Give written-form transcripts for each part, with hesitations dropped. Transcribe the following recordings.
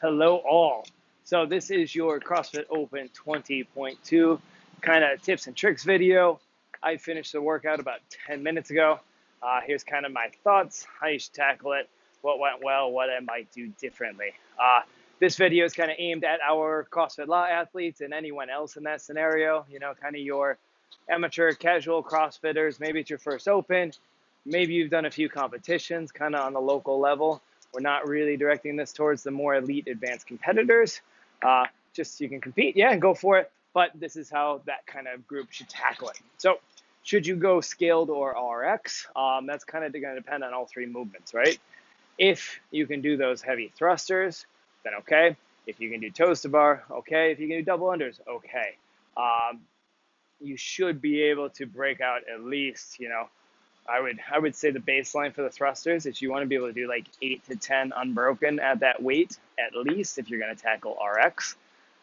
Hello all. So this is your CrossFit Open 20.2 kind of tips and tricks video. I finished the workout about 10 minutes ago. Here's kind of my thoughts, how you should tackle it, what went well, what I might do differently. This video is kind of aimed at our CrossFit Law athletes and anyone else in that scenario, kind of your amateur casual CrossFitters. Maybe it's your first Open, maybe you've done a few competitions kind of on the local level. We're not really directing this towards the more elite advanced competitors. Just you can compete, yeah, go for it. But this is how that kind of group should tackle it. So should you go scaled or RX? That's kind of going to depend on all three movements, right? If you can do those heavy thrusters, then okay. If you can do toes to bar, okay. If you can do double unders, okay. You should be able to break out at least, I would say the baseline for the thrusters is you want to be able to do like 8 to 10 unbroken at that weight, at least if you're going to tackle RX.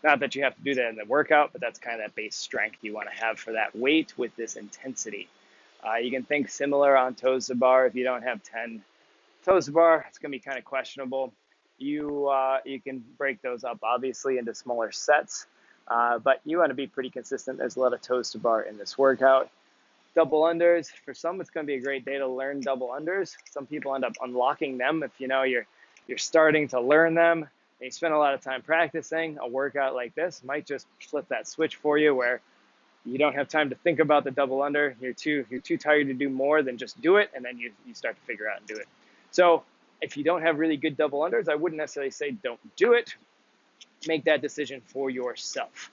Not that you have to do that in the workout, but that's kind of that base strength you want to have for that weight with this intensity. You can think similar on toes to bar. If you don't have 10 toes to bar, it's going to be kind of questionable. You can break those up obviously into smaller sets, but you want to be pretty consistent. There's a lot of toes to bar in this workout. Double unders, for some it's going to be a great day to learn double unders. Some people end up unlocking them if you're starting to learn them and you spend a lot of time practicing. A workout like this might just flip that switch for you where you don't have time to think about the double under. You're too tired to do more than just do it, and then you start to figure out and do it. So if you don't have really good double unders, I wouldn't necessarily say don't do it. Make that decision for yourself.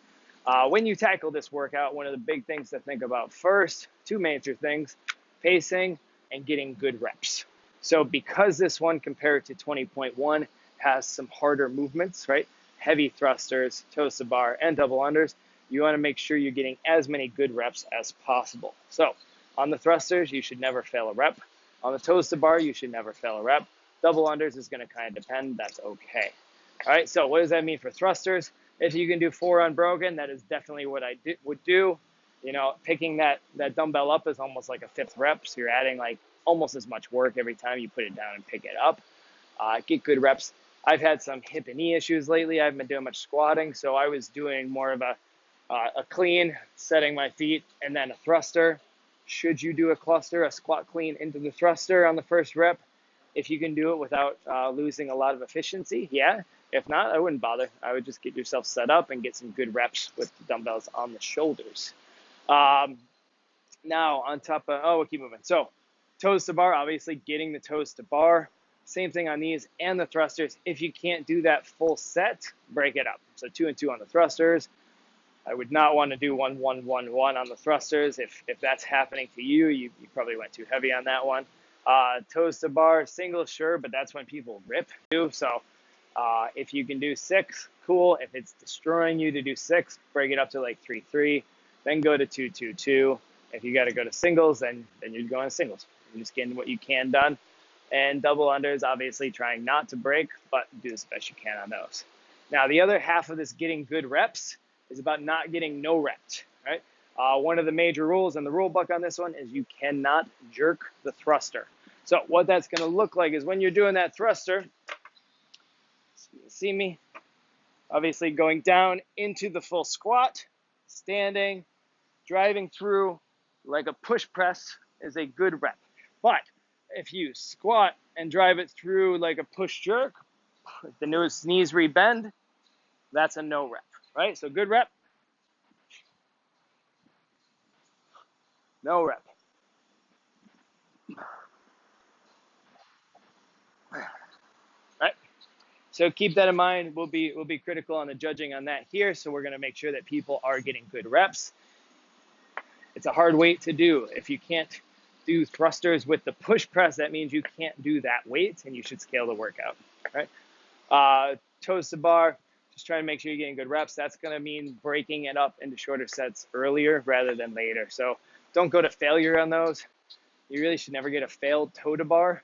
When you tackle this workout, one of the big things to think about first, two major things, pacing and getting good reps. So because this one compared to 20.1 has some harder movements, right? Heavy thrusters, toes to bar, and double unders, you want to make sure you're getting as many good reps as possible. So on the thrusters, you should never fail a rep. On the toes to bar, you should never fail a rep. Double unders is going to kind of depend. That's okay. All right, so what does that mean for thrusters? If you can do 4 unbroken, that is definitely what I would do. Picking that dumbbell up is almost like a 5th rep, so you're adding like almost as much work every time you put it down and pick it up. Get good reps. I've had some hip and knee issues lately. I haven't been doing much squatting, so I was doing more of a clean, setting my feet, and then a thruster. Should you do a cluster, a squat clean into the thruster on the first rep? If you can do it without losing a lot of efficiency, yeah. If not, I wouldn't bother. I would just get yourself set up and get some good reps with the dumbbells on the shoulders. Now, on top of, we'll keep moving. So, toes to bar, obviously getting the toes to bar. Same thing on these and the thrusters. If you can't do that full set, break it up. So 2 and 2 on the thrusters. I would not want to do 1, 1, 1, 1 on the thrusters. If that's happening to you, you probably went too heavy on that one. Toes to bar, single, sure, but that's when people rip too. So if you can do 6, cool. If it's destroying you to do 6, break it up to like 3, 3, then go to 2, 2, 2. If you got to go to singles, then you're going to singles. You're just getting what you can done. And double unders, obviously trying not to break, but do as best you can on those. Now, the other half of this getting good reps is about not getting no reps, right? One of the major rules in the rule book on this one is you cannot jerk the thruster. So what that's going to look like is when you're doing that thruster, see me, obviously going down into the full squat, standing, driving through like a push press is a good rep. But if you squat and drive it through like a push jerk, the knees rebend, that's a no rep, right? So good rep, no rep. Right? So keep that in mind. We'll be critical on the judging on that here. So we're going to make sure that people are getting good reps. It's a hard weight to do. If you can't do thrusters with the push press, that means you can't do that weight, and you should scale the workout. Right? Toes to bar, just trying to make sure you're getting good reps. That's going to mean breaking it up into shorter sets earlier rather than later. So don't go to failure on those. You really should never get a failed toe to bar.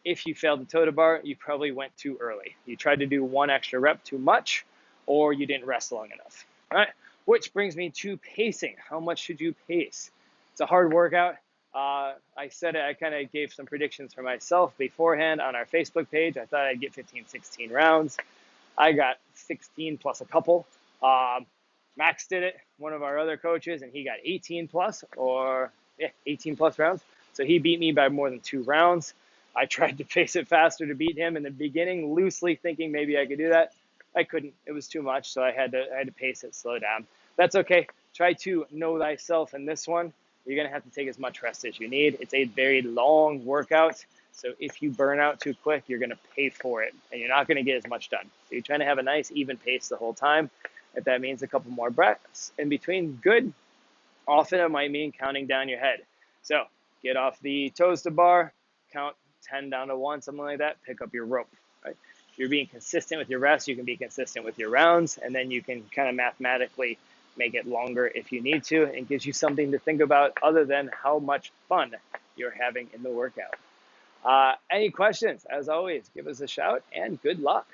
If you failed the toe to bar, you probably went too early. You tried to do 1 extra rep too much, or you didn't rest long enough. All right, which brings me to pacing. How much should you pace? It's a hard workout. I said it, I kind of gave some predictions for myself beforehand on our Facebook page. I thought I'd get 15, 16 rounds. I got 16 plus a couple. Max did it, one of our other coaches, and he got 18 plus, or yeah, 18 plus rounds. So he beat me by more than 2 rounds. I tried to pace it faster to beat him in the beginning, loosely thinking maybe I could do that. I couldn't. It was too much, so I had to pace it, slow down. That's okay. Try to know thyself in this one. You're going to have to take as much rest as you need. It's a very long workout, so if you burn out too quick, you're going to pay for it, and you're not going to get as much done. So you're trying to have a nice, even pace the whole time. If that means a couple more breaths in between, good. Often it might mean counting down your head. So get off the toes to bar, count 10 down to 1, something like that, pick up your rope. Right? If you're being consistent with your rest, you can be consistent with your rounds, and then you can kind of mathematically make it longer if you need to. It gives you something to think about other than how much fun you're having in the workout. Any questions? As always, give us a shout, and good luck.